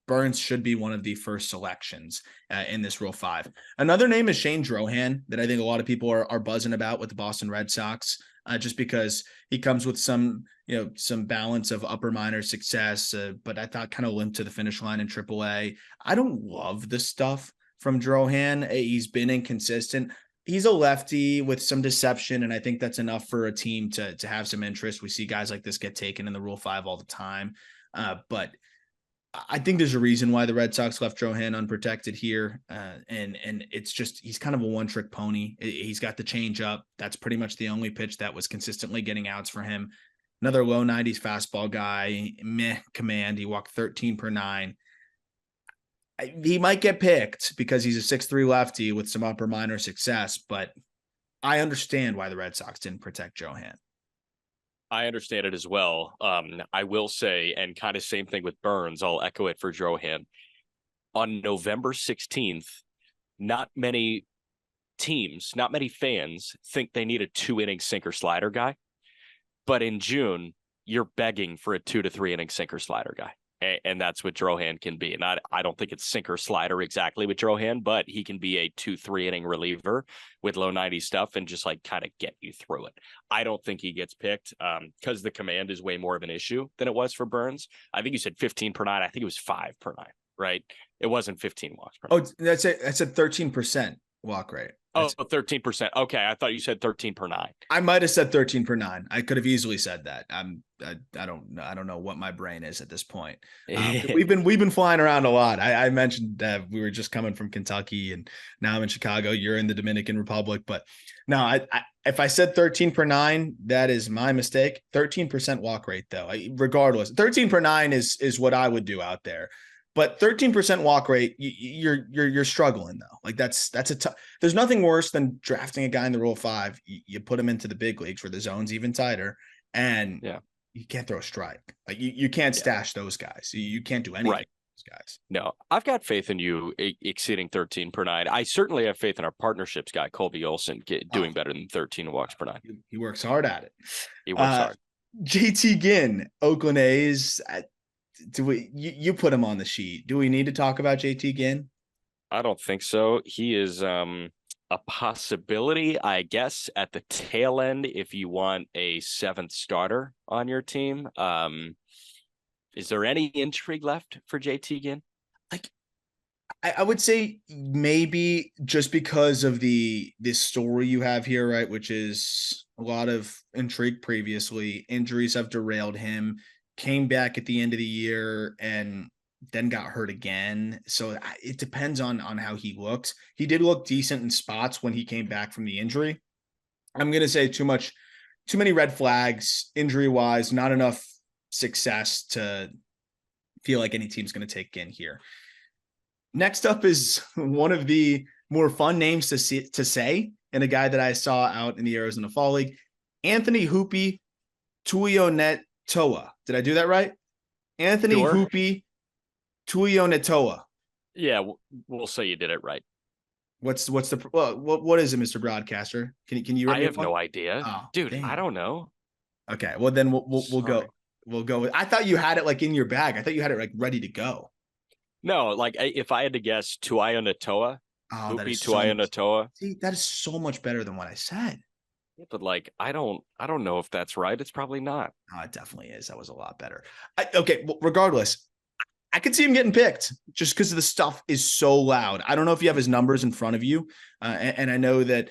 Burns should be one of the first selections in this Rule 5. Another name is Shane Drohan that I think a lot of people are buzzing about with the Boston Red Sox, just because he comes with some balance of upper minor success, but I thought kind of limped to the finish line in AAA. I don't love the stuff from Drohan. He's been inconsistent. He's a lefty with some deception, and I think that's enough for a team to have some interest. We see guys like this get taken in the Rule 5 all the time. But I think there's a reason why the Red Sox left Drohan unprotected here. And it's just, he's kind of a one-trick pony. He's got the change up. That's pretty much the only pitch that was consistently getting outs for him. Another low 90s fastball guy, meh command. He walked 13 per 9. He might get picked because he's a 6'3" lefty with some upper minor success, but I understand why the Red Sox didn't protect Drohan. I understand it as well. I will say, and kind of same thing with Burns, I'll echo it for Drohan. On November 16th, not many teams, not many fans think they need a 2-inning sinker slider guy. But in June, you're begging for a 2 to 3 inning sinker slider guy. And that's what Drohan can be. And I don't think it's sinker slider exactly with Drohan, but he can be a 2-3 inning reliever with low 90 stuff and just like kind of get you through it. I don't think he gets picked because the command is way more of an issue than it was for Burns. I think you said 15 per 9. I think it was 5 per 9, right? It wasn't 15 walks per 9. Oh, that's it. That's a 13% walk rate. That's 13%. Okay, I thought you said 13 per 9. I might have said 13 per 9. I could have easily said that. I don't know what my brain is at this point. We've been flying around a lot. I mentioned that we were just coming from Kentucky, and now I'm in Chicago. You're in the Dominican Republic, but no, if I said 13 per 9, that is my mistake. 13% walk rate though. Regardless, 13 per 9 is what I would do out there. But 13% walk rate, you're struggling though. Like that's a tough. There's nothing worse than drafting a guy in the Rule 5. You put him into the big leagues where the zone's even tighter, and you can't throw a strike. Like you can't stash those guys. You can't do anything with those guys. No, I've got faith in you exceeding 13 per 9. I certainly have faith in our partnerships guy, Colby Olson, doing better than 13 walks per 9. He works hard at it. He works hard. JT Ginn, Oakland A's. You put him on the sheet. Do we need to talk about JT Ginn? I don't think so. He is a a possibility, I guess, at the tail end if you want a 7th starter on your team. Is there any intrigue left for JT Ginn? Like, I would say maybe just because of this story you have here, right? Which is a lot of intrigue previously. Injuries have derailed him, came back at the end of the year and then got hurt again. So it depends on how he looks. He did look decent in spots when he came back from the injury. I'm gonna say too many red flags injury wise, not enough success to feel like any team's gonna take in here. Next up is one of the more fun names to say, and a guy that I saw out in the Arizona Fall League, Anthony Hoopy Tuionetoa. Did I do that right? Anthony Sure. Hoopy Tuionetoa. Yeah, we'll say you did it right. What's the what is it, Mr. Broadcaster? Can you? I have no idea, Oh, dude. dang. I don't know. Okay, well then we'll go. We'll go with. I thought you had it like in your bag. I thought you had it like ready to go. No, like if I had to guess, Tuionetoa, Oh, that Hoopy is so much. Tuionetoa. See, that is so much better than what I said. But like, I don't know if that's right. It's probably not. Oh, it definitely is. That was a lot better. Okay, well, regardless, I could see him getting picked just because the stuff is so loud. I don't know if you have his numbers in front of you, and I know that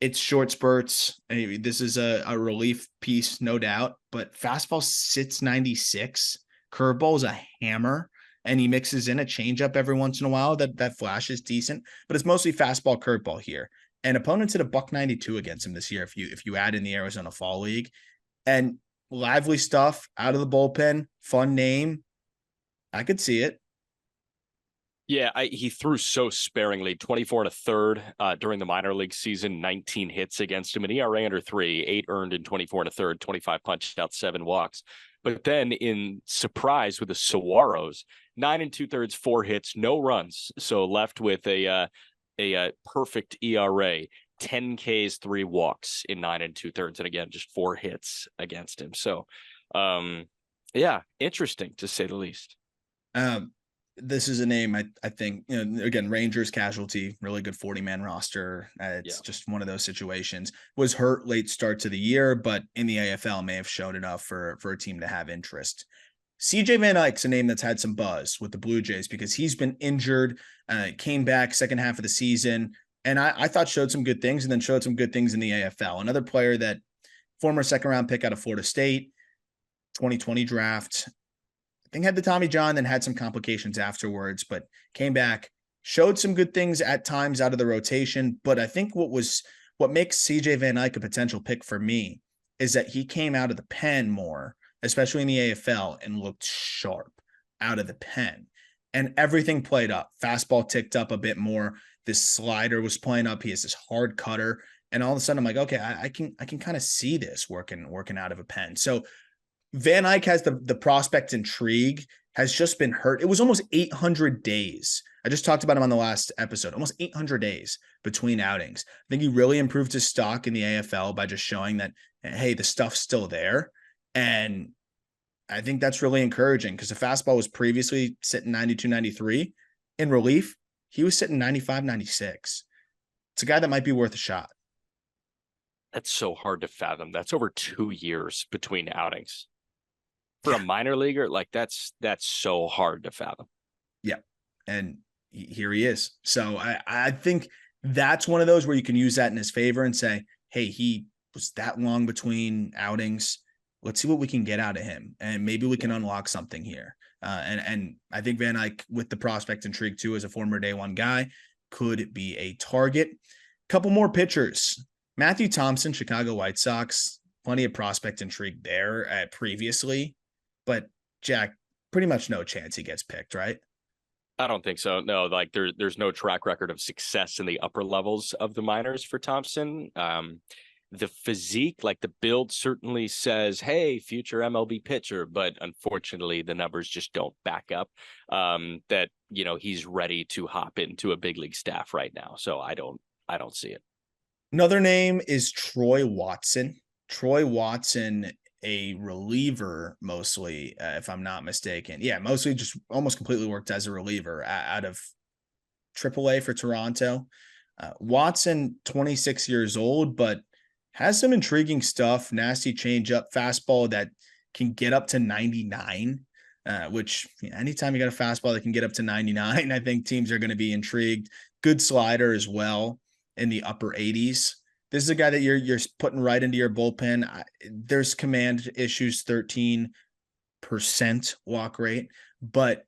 it's short spurts. This is a relief piece, no doubt, but fastball sits 96. Curveball is a hammer, and he mixes in a changeup every once in a while that flashes decent, but it's mostly fastball, curveball here. And opponents hit a $192 against him this year if you add in the Arizona Fall League. And lively stuff out of the bullpen, fun name. I could see it. Yeah, he threw so sparingly, 24 and a third during the minor league season, 19 hits against him, an ERA under 3, 8 earned in 24 and a third, 25 punched out, 7 walks. But then in surprise with the Saguaros, 9 2/3, 4 hits, no runs. So left with a perfect ERA, 10 Ks, 3 walks in 9 2/3, and again, just 4 hits against him. So, yeah, interesting to say the least. This is a name I think, again, Rangers casualty, really good 40-man roster. It's just one of those situations. Was hurt late start to the year, but in the AFL may have shown enough for a team to have interest. CJ Van Eyck's a name that's had some buzz with the Blue Jays because he's been injured, came back second half of the season, and I thought showed some good things and then showed some good things in the AFL. Another player that former second round pick out of Florida State, 2020 draft, I think had the Tommy John, then had some complications afterwards, but came back, showed some good things at times out of the rotation. But I think what makes CJ Van Eyck a potential pick for me is that he came out of the pen more, especially in the AFL, and looked sharp out of the pen. And everything played up. Fastball ticked up a bit more. This slider was playing up. He has this hard cutter. And all of a sudden I'm like, okay, I can kind of see this working out of a pen. So Van Eyck has the prospect intrigue, has just been hurt. It was almost 800 days. I just talked about him on the last episode, almost 800 days between outings. I think he really improved his stock in the AFL by just showing that, hey, the stuff's still there. And I think that's really encouraging because the fastball was previously sitting 92, 93. In relief, he was sitting 95, 96. It's a guy that might be worth a shot. That's so hard to fathom. That's over 2 years between outings. For a minor leaguer, like that's so hard to fathom. Yeah. And here he is. So I think that's one of those where you can use that in his favor and say, hey, he was that long between outings. Let's see what we can get out of him. And maybe we can unlock something here. And I think Van Eyck, with the prospect intrigue too, as a former day one guy, could be a target. Couple more pitchers. Matthew Thompson, Chicago White Sox, plenty of prospect intrigue there previously. But Jack, pretty much no chance he gets picked, right? I don't think so. No, like there's no track record of success in the upper levels of the minors for Thompson. The physique, like the build certainly says, hey, future MLB pitcher, but unfortunately the numbers just don't back up that, he's ready to hop into a big league staff right now. So I don't see it. Another name is Troy Watson. Troy Watson, a reliever mostly, if I'm not mistaken. Yeah, mostly just almost completely worked as a reliever out of AAA for Toronto. Watson, 26 years old, but has some intriguing stuff. Nasty changeup, fastball that can get up to 99. Which anytime you got a fastball that can get up to 99, I think teams are going to be intrigued. Good slider as well in the upper 80s. This is a guy that you're putting right into your bullpen. There's command issues, 13% walk rate, but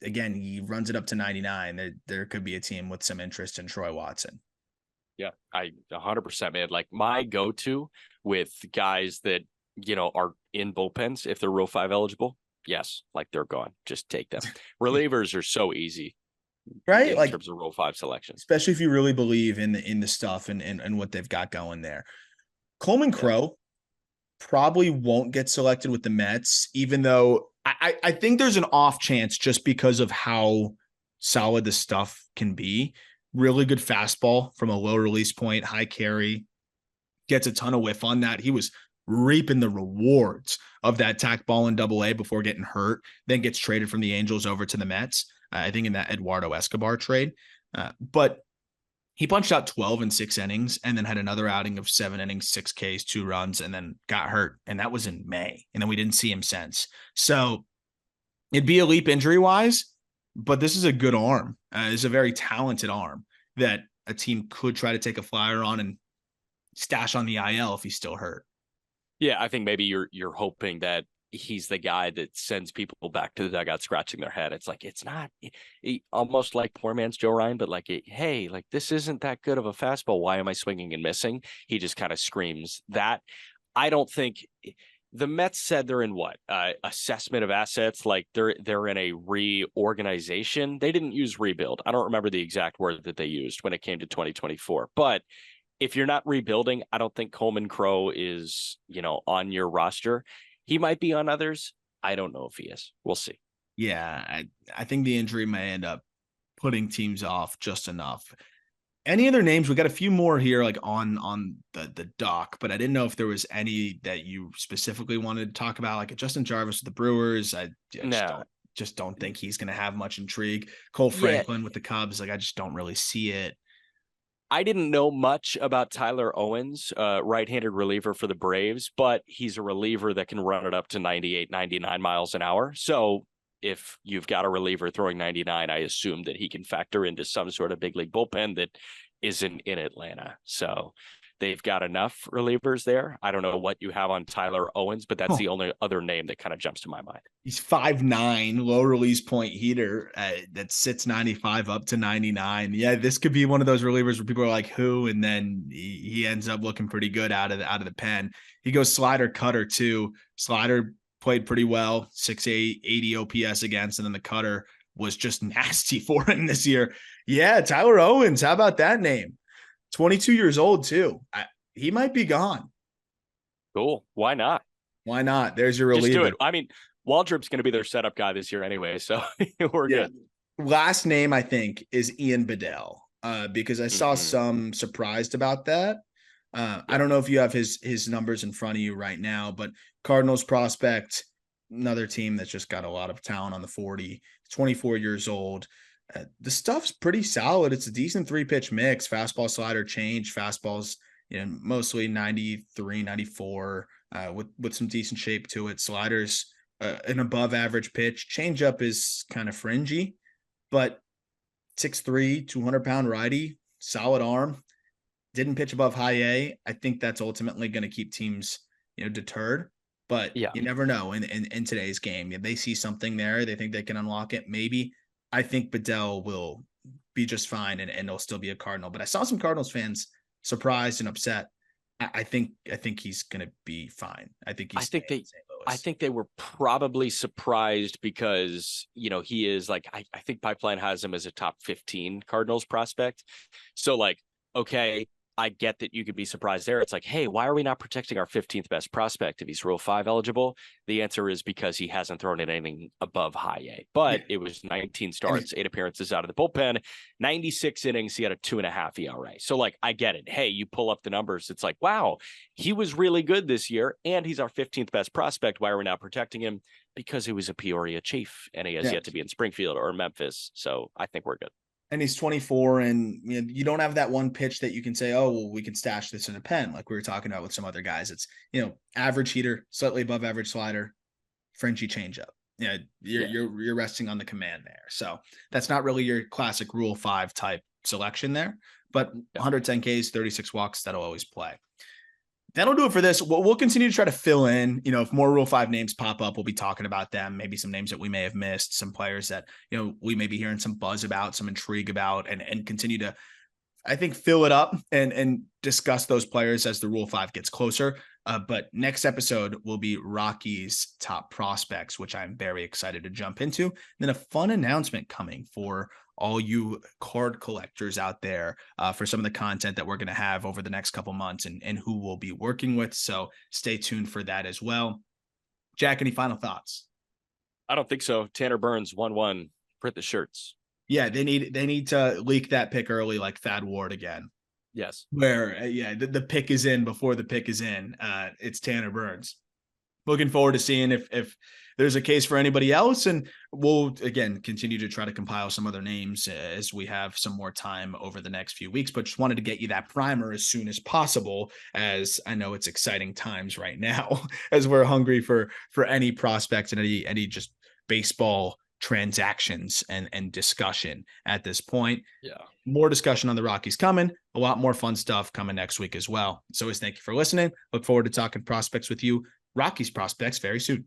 again, he runs it up to 99. There could be a team with some interest in Troy Watson. Yeah, I 100%, man. Like my go-to with guys that, are in bullpens, if they're Rule 5 eligible, yes, like they're gone. Just take them. Relievers are so easy, right? In like terms of Rule 5 selection. Especially if you really believe in the stuff and what they've got going there. Coleman Crow probably won't get selected with the Mets, even though I think there's an off chance just because of how solid the stuff can be. Really good fastball from a low release point, high carry, gets a ton of whiff on that. He was reaping the rewards of that tack ball in Double-A before getting hurt, then gets traded from the Angels over to the Mets, I think in that Eduardo Escobar trade. But he punched out 12 in 6 innings and then had another outing of 7 innings, 6 Ks, 2 runs, and then got hurt. And that was in May. And then we didn't see him since. So it'd be a leap injury wise, but this is a good arm. It's a very talented arm that a team could try to take a flyer on and stash on the IL if he's still hurt. Yeah, I think maybe you're hoping that he's the guy that sends people back to the dugout scratching their head. It's like, it's not almost like poor man's Joe Ryan, but like, hey, like this isn't that good of a fastball. Why am I swinging and missing? He just kind of screams that. I don't think the Mets said they're in what assessment of assets. Like they're in a reorganization. They didn't use rebuild. I don't remember the exact word that they used when it came to 2024, but if you're not rebuilding, I don't think Coleman Crow is, on your roster. He might be on others. I don't know if he is. We'll see. Yeah, I think the injury may end up putting teams off just enough. Any other names? We got a few more here, like on the dock, but I didn't know if there was any that you specifically wanted to talk about, like Justin Jarvis with the Brewers. I just don't think he's going to have much intrigue. Cole Franklin with the Cubs, like I just don't really see it. I didn't know much about Tyler Owens, right-handed reliever for the Braves, but he's a reliever that can run it up to 98, 99 miles an hour. So if you've got a reliever throwing 99, I assume that he can factor into some sort of big league bullpen that isn't in Atlanta. So they've got enough relievers there. I don't know what you have on Tyler Owens, but that's the only other name that kind of jumps to my mind. He's 5'9", low release point heater that sits 95 up to 99. Yeah, this could be one of those relievers where people are like, who? And then he ends up looking pretty good out of the pen. He goes slider cutter too. Slider played pretty well, 6'8", 80 OPS against, and then the cutter was just nasty for him this year. Yeah, Tyler Owens, how about that name? 22 years old too. He might be gone. Cool. Why not? Why not? There's your reliever. Just do it. I mean, Waldrop's going to be their setup guy this year anyway, so we're good. Last name, I think, is Ian Bedell, because I saw some surprised about that. I don't know if you have his numbers in front of you right now, but Cardinals prospect, another team that's just got a lot of talent on the 40, 24 years old. The stuff's pretty solid. It's a decent 3-pitch mix, fastball, slider, change. Fastballs, mostly 93, 94, with some decent shape to it. Sliders, an above average pitch. Changeup is kind of fringy, but 6'3", 200-pound righty, solid arm. Didn't pitch above high A. I think that's ultimately going to keep teams, deterred. But you never know in today's game. If they see something there, they think they can unlock it. Maybe. I think Bedell will be just fine and he'll still be a Cardinal. But I saw some Cardinals fans surprised and upset. I think he's going to be fine. I think they were probably surprised because, he is like, I think Pipeline has him as a top 15 Cardinals prospect. So like, okay, I get that you could be surprised there. It's like, hey, why are we not protecting our 15th best prospect if he's Rule 5 eligible? The answer is because he hasn't thrown in anything above high A. But it was 19 starts, 8 appearances out of the bullpen, 96 innings. He had a 2.5 ERA. So like, I get it. Hey, you pull up the numbers. It's like, wow, he was really good this year and he's our 15th best prospect. Why are we not protecting him? Because he was a Peoria Chief and he has yet to be in Springfield or Memphis. So I think we're good. And he's 24, and you don't have that one pitch that you can say, oh, well, we can stash this in a pen, like we were talking about with some other guys. It's, average heater, slightly above average slider, Frenchy changeup. You're resting on the command there. So that's not really your classic Rule 5 type selection there, but 110 Ks, 36 walks, that'll always play. That'll do it for this. We'll continue to try to fill in, if more Rule 5 names pop up, we'll be talking about them, maybe some names that we may have missed, some players that, we may be hearing some buzz about, some intrigue about, and continue to, I think, fill it up and discuss those players as the Rule 5 gets closer. But next episode will be Rockies' top prospects, which I'm very excited to jump into. And then a fun announcement coming for all you card collectors out there for some of the content that we're going to have over the next couple months and who we'll be working with. So stay tuned for that as well. Jack, any final thoughts? I don't think so. Tanner Burns, 1-1, print the shirts. Yeah, they need to leak that pick early like Thad Ward again. Yes. Where, the pick is in before the pick is in. It's Tanner Burns. Looking forward to seeing if there's a case for anybody else. And we'll, again, continue to try to compile some other names as we have some more time over the next few weeks. But just wanted to get you that primer as soon as possible, as I know it's exciting times right now, as we're hungry for any prospects and any just baseball transactions and discussion at this point. Yeah. More discussion on the Rockies coming, a lot more fun stuff coming next week as well. So always thank you for listening. Look forward to talking prospects with you, Rockies prospects, very soon.